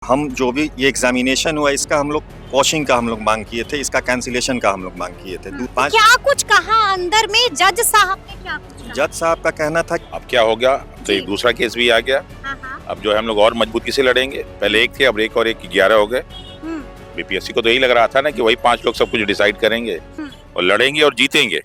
हम जो भी ये एग्जामिनेशन हुआ इसका हम लोग वॉशिंग का हम लोग मांग किए थे, इसका कैंसिलेशन का हम लोग मांग किए थे। क्या कुछ कहा अंदर में जज साहब ने, क्या कुछ कहा? जज साहब का कहना था अब क्या हो गया, तो एक दूसरा केस भी आ गया। अब जो है हम लोग और मजबूती से लड़ेंगे। पहले एक थे, अब एक और एक 11 हो गए। बीपीएससी को तो यही लग रहा था ना कि वही 5 लोग सब कुछ डिसाइड करेंगे और लड़ेंगे और जीतेंगे।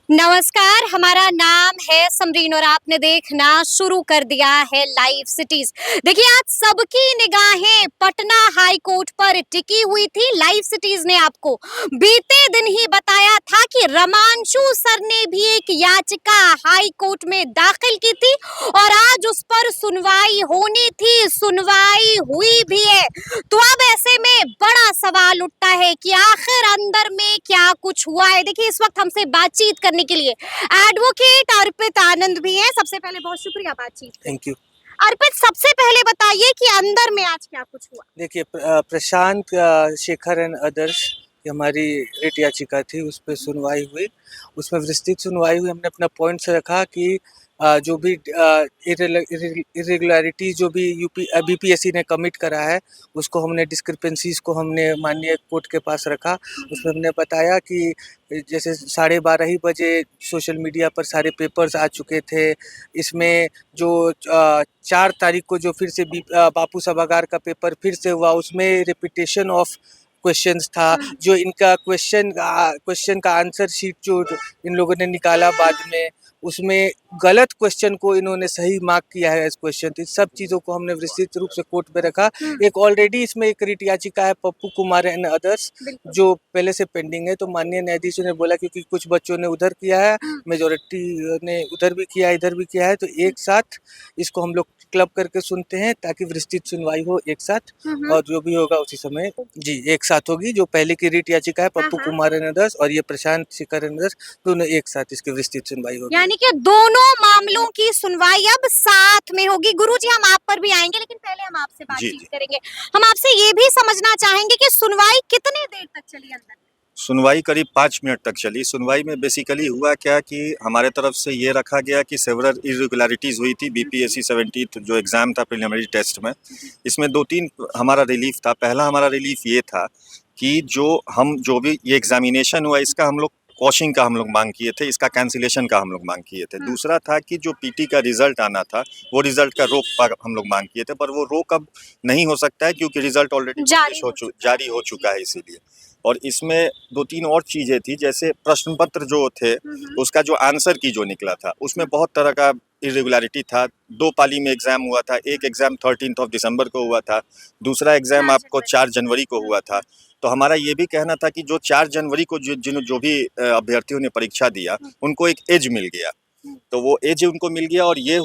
नमस्कार, हमारा नाम है समरीन और आपने देखना शुरू कर दिया है लाइव सिटीज। देखिए, आज सबकी निगाहें पटना हाई कोर्ट पर टिकी हुई थी। लाइव सिटीज ने आपको बीते दिन ही बताया था कि रमांशु सर ने भी एक याचिका हाई कोर्ट में दाखिल की थी और आज उस पर सुनवाई होनी थी, सुनवाई हुई भी है। तो अब ऐसे में बड़ा सवाल उठता है कि आखिर अंदर में क्या कुछ हुआ है। देखिए, इस वक्त हमसे बातचीत करने के लिए एडवोकेट अर्पित आनंद भी है। सबसे पहले बहुत शुक्रिया बातचीत। Thank you. अर्पित, सबसे पहले बताइए कि अंदर में आज क्या कुछ हुआ। देखिए, प्रशांत शेखर एंड अदर्स की हमारी रिट याचिका थी, उस पर सुनवाई हुई। उसमें विस्तृत सुनवाई हुई। हमने अपना पॉइंट से रखा कि जो भी इरेगुलरिटीज जो भी बीपीएससी ने कमिट करा है, उसको हमने डिस्क्रिपेंसीज को हमने माननीय कोर्ट के पास रखा। उसमें हमने बताया कि जैसे 12:30 बजे सोशल मीडिया पर सारे पेपर्स आ चुके थे। इसमें जो 4 तारीख को जो फिर से बापू सभागार का पेपर फिर से हुआ, उसमें रिपीटेशन ऑफ क्वेश्चंस था। जो इनका क्वेश्चन का आंसर शीट जो इन लोगों ने निकाला बाद में, उसमें गलत क्वेश्चन को इन्होंने सही मार्क किया है एज क्वेश्चन। तो इस सब चीज़ों को हमने विस्तृत रूप से कोर्ट में रखा। एक ऑलरेडी इसमें एक रिट याचिका है पप्पू कुमार एंड अदर्स, जो पहले से पेंडिंग है। तो माननीय न्यायाधीश ने बोला क्योंकि कुछ बच्चों ने उधर किया है, मेजोरिटी ने उधर भी किया है, इधर भी किया है, तो एक साथ इसको हम लोग क्लब करके सुनते हैं ताकि विस्तृत सुनवाई हो एक साथ, और जो भी होगा उसी समय जी एक साथ होगी। जो पहले की रिट याचिका है पप्पू कुमार एंड अदर्स और ये प्रशांत शेखर एंड अदर्स, दोनों एक साथ इसकी विस्तृत सुनवाई होगी। यानी कि दोनों मामलों की सुनवाई अब साथ में होगी। गुरुजी, हम आप पर भी आएंगे, लेकिन पहले हम आपसे बातचीत करेंगे। हम आपसे ये भी समझना चाहेंगे कि सुनवाई कितने देर तक चली अंदर? सुनवाई करीब 5 मिनट तक चली। सुनवाई में बेसिकली हुआ क्या कि हमारे तरफ से ये रखा गया कि सेवरल इरेगुलरिटीज़ हुई थी बीपीएससी 70 जो एग्ज़ाम था प्रीलिमिनरी टेस्ट में। इसमें 2-3 हमारा रिलीफ था। पहला हमारा रिलीफ ये था कि जो भी ये एग्जामिनेशन हुआ इसका हम लोग वॉशिंग का हम लोग मांग किए थे, इसका कैंसिलेशन का हम लोग मांग किए थे। दूसरा था कि जो पीटी का रिजल्ट आना था, वो रिजल्ट का रोक पर हम लोग मांग किए थे, पर वो रोक अब नहीं हो सकता है क्योंकि रिजल्ट ऑलरेडी जारी हो चुका है इसीलिए। और इसमें 2-3 और चीज़ें थी, जैसे प्रश्न पत्र जो थे उसका जो आंसर की जो निकला था उसमें बहुत तरह का इरेगुलरिटी था। 2 पाली में एग्ज़ाम हुआ था। एक एग्ज़ाम 13 दिसंबर को हुआ था, दूसरा एग्ज़ाम आपको 4 जनवरी को हुआ था। तो हमारा ये भी कहना था कि जो 4 जनवरी को जो भी अभ्यर्थियों ने परीक्षा दिया उनको एक एज मिल गया, तो वो एज उनको मिल गया। और ये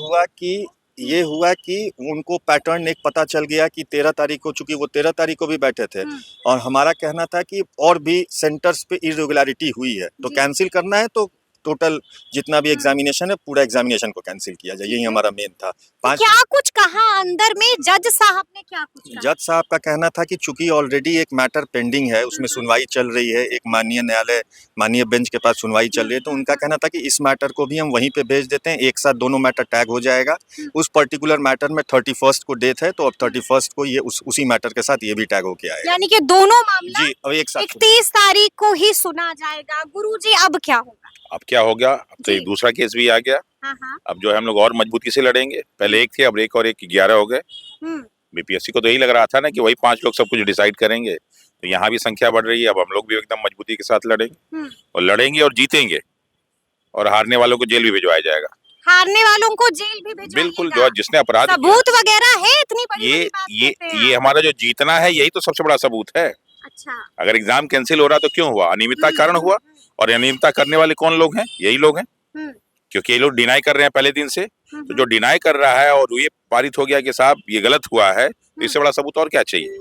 हुआ कि उनको पैटर्न एक पता चल गया कि 13 तारीख को, चूंकि वो 13 तारीख को भी बैठे थे, और हमारा कहना था कि और भी सेंटर्स पे इरेगुलरिटी हुई है तो कैंसिल करना है, तो टोटल जितना भी एग्जामिनेशन है पूरा एग्जामिनेशन को कैंसिल किया जाए। यही हमारा मेन था। क्या कुछ कहा अंदर में जज साहब ने, क्या कुछ कहा? जज साहब का कहना था कि चूंकि ऑलरेडी एक मैटर पेंडिंग है, उसमें सुनवाई चल रही है, एक माननीय बेंच के पास सुनवाई चल रही है, तो उनका कहना था कि इस मैटर को भी हम वहीं पे भेज देते हैं, एक साथ दोनों मैटर टैग हो जाएगा। उस पर्टिकुलर मैटर में 31 को डेट है, तो अब 31 को ये उसी मैटर के साथ ये भी टैग होके आएगा। यानी कि दोनों मामला जी अब एक साथ 31 तारीख को ही सुना जाएगा। गुरुजी, अब क्या होगा? अब क्या हो गया, अब तो एक दूसरा केस भी आ गया। अब जो है हम लोग और मजबूती से लड़ेंगे। पहले एक थे, अब एक और एक 11 हो गए। बीपीएससी को तो यही लग रहा था ना कि वही 5 लोग सब कुछ डिसाइड करेंगे, तो यहाँ भी संख्या बढ़ रही है। अब हम लोग भी एकदम मजबूती के साथ लड़ेंगे और लड़ेंगे और जीतेंगे, और हारने वालों को जेल भी भिजवाया जाएगा। हारने वालों को जेल भी भिजवाइएगा? बिल्कुल, जो जिसने अपराध सबूत वगैरह है? इतनी बड़ी ये हमारा जो जीतना है यही तो सबसे बड़ा सबूत है। अच्छा, अगर एग्जाम कैंसिल हो रहा तो क्यों हुआ? अनियमितता के कारण हुआ। और अनियमितता करने वाले कौन लोग हैं? यही लोग हैं, क्योंकि ये लोग डिनाई कर रहे हैं पहले दिन से। तो जो डिनाई कर रहा है और ये पारित हो गया कि साहब ये गलत हुआ है, तो इससे बड़ा सबूत और क्या चाहिए?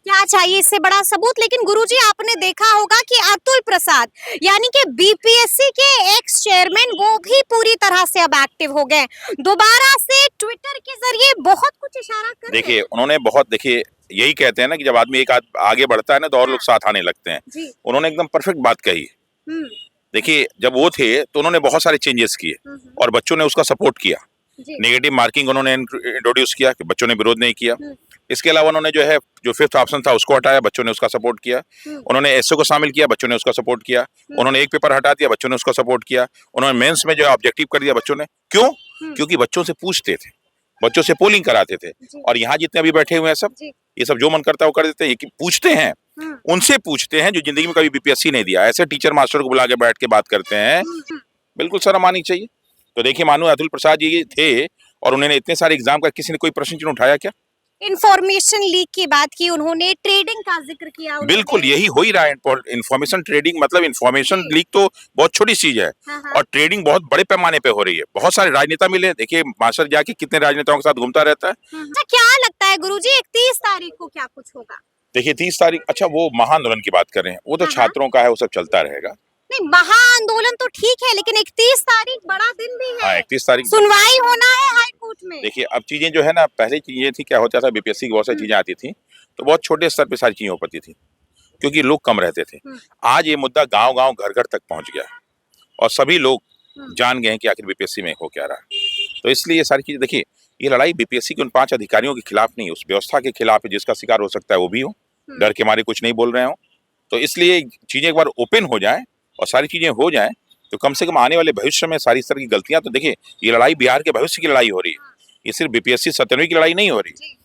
क्या चाहिए इससे बड़ा सबूत? लेकिन गुरुजी, आपने देखा होगा कि अतुल प्रसाद यानी कि बीपीएससी के एक्स चेयरमैन, वो भी पूरी तरह से अब एक्टिव हो गए। दोबारा से ट्विटर के जरिए बहुत कुछ इशारा कर रहे हैं। देखिए, उन्होंने देखिए यही कहते हैं ना कि जब आदमी एक आगे बढ़ता है ना तो और लोग साथ आने लगते हैं। उन्होंने एकदम परफेक्ट बात कही। देखिए, जब वो थे तो उन्होंने बहुत सारे चेंजेस किए और बच्चों ने उसका सपोर्ट किया। नेगेटिव मार्किंग उन्होंने इंट्रोड्यूस किया कि बच्चों ने विरोध नहीं किया। इसके अलावा उन्होंने जो है जो फिफ्थ ऑप्शन था उसको हटाया, बच्चों ने उसका सपोर्ट किया। उन्होंने एसए को शामिल किया, बच्चों ने उसका सपोर्ट किया। उन्होंने एक पेपर हटा दिया, बच्चों ने उसका सपोर्ट किया। उन्होंने मेंस में जो है ऑब्जेक्टिव कर दिया बच्चों ने। क्यों? क्योंकि बच्चों से पूछते थे, बच्चों से पोलिंग कराते थे। और यहाँ जितने अभी बैठे हुए हैं सब, ये सब जो मन करता है वो कर देते हैं। पूछते हैं, उनसे पूछते हैं जो जिंदगी में कभी बीपीएससी नहीं दिया। ऐसे टीचर मास्टर को बुला के बैठ के बात करते हैं, बिल्कुल शर्म आनी चाहिए। तो देखिए, मानो अतुल प्रसाद जी थे और उन्होंने इतने सारे एग्जाम का किसी ने कोई प्रश्न चिन्ह उठाया क्या? इंफॉर्मेशन लीक की बात की उन्होंने, ट्रेडिंग का जिक्र किया। बिल्कुल यही हो ही रहा है। इंफॉर्मेशन ट्रेडिंग मतलब इंफॉर्मेशन लीक तो बहुत छोटी चीज है, और ट्रेडिंग बहुत बड़े पैमाने पे हो रही है। बहुत सारे राजनेता मिले, देखिए मास्टर जाके कितने राजनेताओं के साथ घूमता रहता है। अच्छा, क्या लगता है गुरुजी 31 तारीख को क्या कुछ होगा? देखिए 30 तारीख, अच्छा वो महाआंदोलन की बात कर रहे हैं, वो तो छात्रों का है, वो सब चलता रहेगा। नहीं, महाआंदोलन तो ठीक है, लेकिन 31 तारीख बड़ा दिन भी है। 31 तारीख सुनवाई होना है हाई कोर्ट में। देखिए अब चीजें जो है ना, पहले चीजें थी, क्या होता था, बीपीएससी की बहुत सारी चीजें आती थी तो बहुत छोटे स्तर पे सारी चीजें हो पाती थी, क्योंकि लोग कम रहते थे। आज ये मुद्दा गांव गांव घर घर तक पहुंच गया और सभी लोग जान गए हैं कि आखिर बीपीएससी में हो क्या रहा है। तो इसलिए ये सारी चीजें, देखिए ये लड़ाई बीपीएससी के उन 5 अधिकारियों के खिलाफ नहीं, उस व्यवस्था के खिलाफ है जिसका शिकार हो सकता है वो भी हो, डर के मारे कुछ नहीं बोल रहे हो। तो इसलिए चीजें एक बार ओपन हो जाए और सारी चीजें हो जाएं, तो कम से कम आने वाले भविष्य में सारी तरह की गलतियां, तो देखिए ये लड़ाई बिहार के भविष्य की लड़ाई हो रही है, ये सिर्फ बीपीएससी 97 की लड़ाई नहीं हो रही,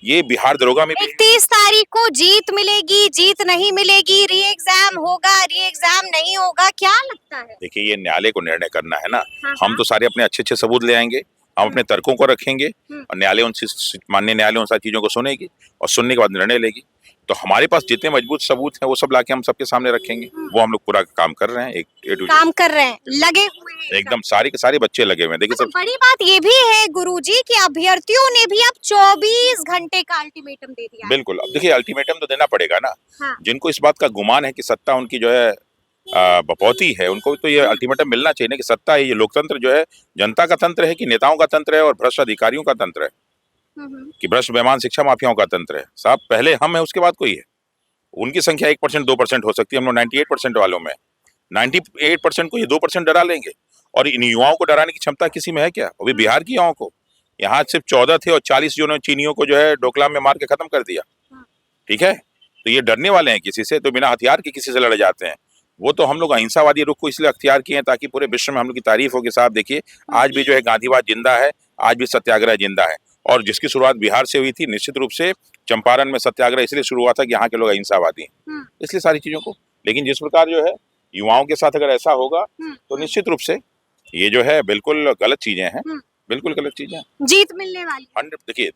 ये बिहार दरोगा में 31 तारीख को जीत मिलेगी, जीत नहीं मिलेगी, री एग्जाम होगा, री एग्जाम नहीं होगा, क्या लगता है? देखिए ये न्यायालय को निर्णय करना है ना। हम तो सारे अपने अच्छे अच्छे सबूत ले आएंगे, हम अपने तर्कों को रखेंगे और न्यायालय उनसे, माननीय न्यायालय उन सारी चीजों को सुनेगी और सुनने के बाद निर्णय लेगी। तो हमारे पास जितने मजबूत सबूत हैं वो सब लाके हम सबके सामने रखेंगे। वो हम लोग पूरा काम कर रहे हैं, एक काम कर रहे हैं, लगे हुए हैं एकदम, सारे के सारे बच्चे लगे हुए हैं। देखिए सब बड़ी बात ये भी है गुरुजी कि अभ्यर्थियों ने भी अब 24 घंटे का अल्टीमेटम दे दिया। बिल्कुल, अब देखिए अल्टीमेटम तो देना पड़ेगा ना। जिनको इस बात का गुमान है कि सत्ता उनकी जो है बपौती है, उनको तो ये अल्टीमेटम मिलना चाहिए ना कि सत्ता है, ये लोकतंत्र जो है जनता का तंत्र है कि नेताओं का तंत्र है और भ्रष्ट अधिकारियों का तंत्र है, कि भ्रष्ट बेईमान शिक्षा माफियाओं का तंत्र है। साहब पहले हम है, उसके बाद कोई है। उनकी संख्या 1% 2% हो सकती है, हम लोग 98% वालों में 98% को ये 2% डरा लेंगे। और इन युवाओं को डराने की क्षमता किसी में है क्या? अभी बिहार की युवाओं को, यहाँ सिर्फ 14 थे और 40 जो चीनियों को जो है डोकलाम में मार के खत्म कर दिया। ठीक है, तो ये डरने वाले हैं किसी से? तो बिना हथियार के किसी से लड़ जाते हैं। वो तो हम लोग अहिंसावादी रुख को इसलिए अख्तियार किए हैं ताकि पूरे विश्व में हम लोग की तारीफ हो कि साहब देखिए आज भी जो है गांधीवाद जिंदा है, आज भी सत्याग्रह जिंदा है। और जिसकी शुरुआत बिहार से हुई थी, निश्चित रूप से चंपारण में सत्याग्रह इसलिए शुरू हुआ था कि यहाँ के लोग अहिंसावादी हैं, इसलिए सारी चीजों को। लेकिन जिस प्रकार जो है युवाओं के साथ अगर ऐसा होगा तो निश्चित रूप से ये जो है बिल्कुल गलत चीजें हैं, बिल्कुल गलत चीजें हैं। जीत मिलने वाली 100। देखिए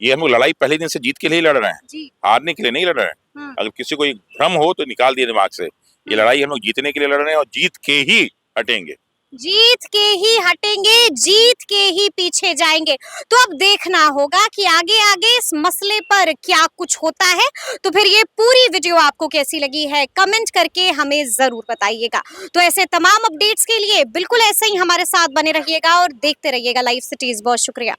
ये हम लोग लड़ाई पहले दिन से जीत के लिए लड़ रहे हैं, हारने के लिए नहीं लड़ रहे हैं। अगर किसी को भ्रम हो तो निकाल दिए दिमाग से, ये लड़ाई हम लोग जीतने के लिए लड़ रहे हैं और जीत के ही हटेंगे, जीत के ही हटेंगे, जीत के ही पीछे जाएंगे। तो अब देखना होगा कि आगे आगे इस मसले पर क्या कुछ होता है। तो फिर ये पूरी वीडियो आपको कैसी लगी है कमेंट करके हमें जरूर बताइएगा। तो ऐसे तमाम अपडेट्स के लिए बिल्कुल ऐसे ही हमारे साथ बने रहिएगा और देखते रहिएगा लाइव सिटीज। बहुत शुक्रिया।